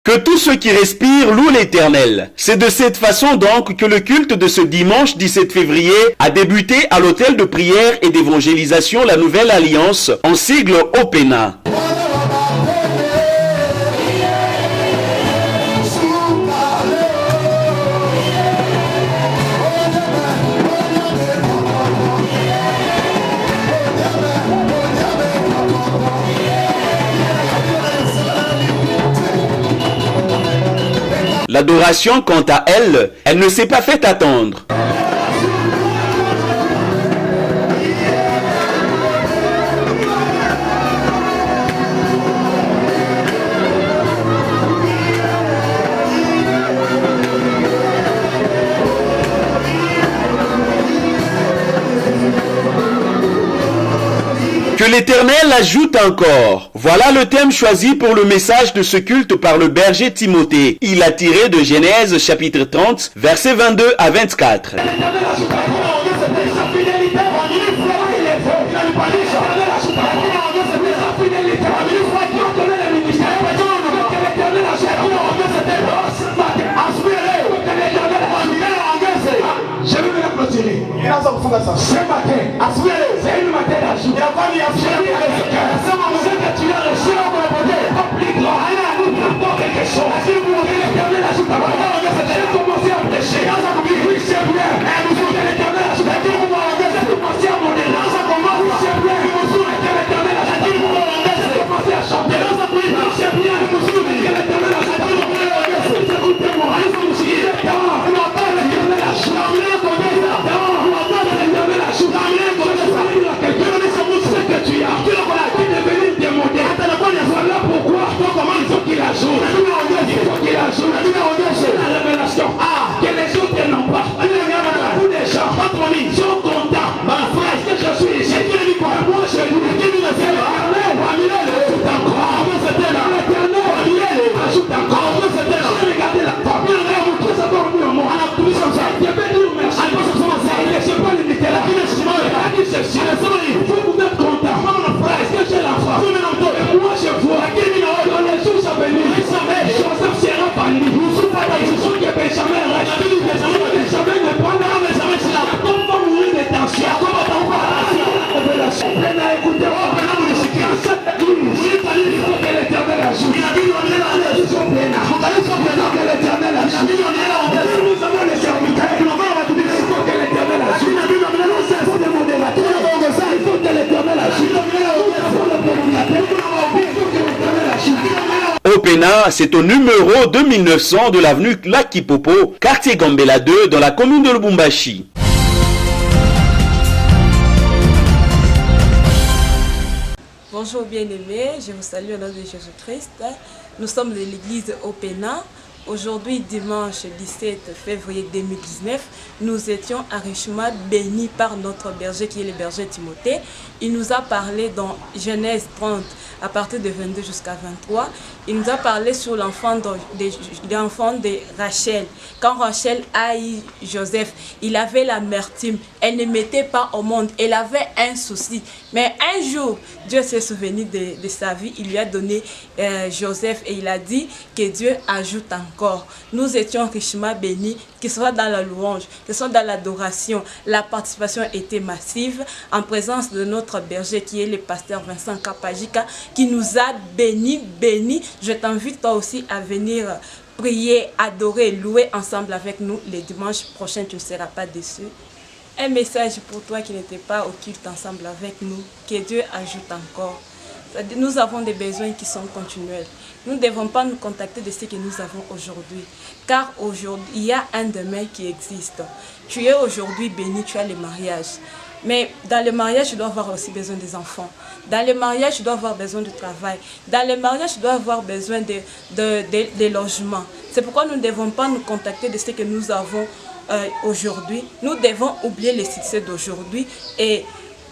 Que tous ceux qui respirent louent l'Éternel. C'est de cette façon donc que le culte de ce dimanche 17 février a débuté à l'hôtel de prière et d'évangélisation La Nouvelle Alliance, en sigle OPENA. L'adoration, quant à elle, elle ne s'est pas fait attendre. Que l'Éternel ajoute encore. Voilà le thème choisi pour le message de ce culte par le berger Timothée. Il a tiré de Genèse chapitre 30, versets 22 à 24. OPENA, c'est au numéro 2900 de l'avenue Lakipopo, quartier Gambela 2, dans la commune de Lubumbashi. Bonjour bien-aimés, je vous salue au nom de Jésus-Christ. Nous sommes de l'église OPENA. Aujourd'hui, dimanche 17 février 2019, nous étions à Richemont bénis par notre berger qui est le berger Timothée. Il nous a parlé dans Genèse 30 à partir de 22 jusqu'à 23. Il nous a parlé sur l'enfant de Rachel. Quand Rachel a eu Joseph, il avait l'amertume. Elle ne mettait pas au monde. Elle avait un souci. Mais un jour, Dieu s'est souvenu de sa vie. Il lui a donné Joseph et il a dit que Dieu ajoute encore. Nous étions richement bénis, que ce soit dans la louange, que ce soit dans l'adoration. La participation était massive en présence de notre berger qui est le pasteur Vincent Kapajika qui nous a bénis. Je t'invite toi aussi à venir prier, adorer, louer ensemble avec nous les dimanches prochains. Tu ne seras pas déçu. Un message pour toi qui n'était pas au culte ensemble avec nous, que Dieu ajoute encore. Nous avons des besoins qui sont continuels. Nous ne devons pas nous contacter de ce que nous avons aujourd'hui. Car aujourd'hui, il y a un demain qui existe. Tu es aujourd'hui béni, tu as le mariage. Mais dans le mariage, tu dois avoir aussi besoin des enfants. Dans le mariage, tu dois avoir besoin de travail. Dans le mariage, tu dois avoir besoin de logements. C'est pourquoi nous ne devons pas nous contacter de ce que nous avons aujourd'hui. Nous devons oublier les succès d'aujourd'hui et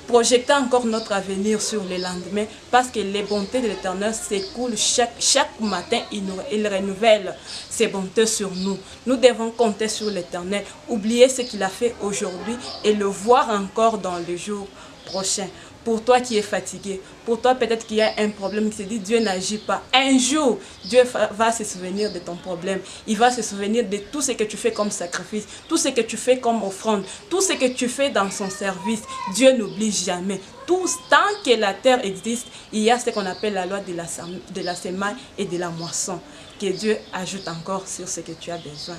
projeter encore notre avenir sur le lendemain, parce que les bontés de l'Éternel s'écoulent chaque matin, il renouvelle ses bontés sur nous. Nous devons compter sur l'Éternel, oublier ce qu'il a fait aujourd'hui et le voir encore dans le jour prochain. Pour toi qui es fatigué, pour toi peut-être qu'il y a un problème qui se dit Dieu n'agit pas. Un jour, Dieu va se souvenir de ton problème. Il va se souvenir de tout ce que tu fais comme sacrifice, tout ce que tu fais comme offrande, tout ce que tu fais dans son service. Dieu n'oublie jamais. Tant que la terre existe, il y a ce qu'on appelle la loi de la semaille et de la moisson. Que Dieu ajoute encore sur ce que tu as besoin.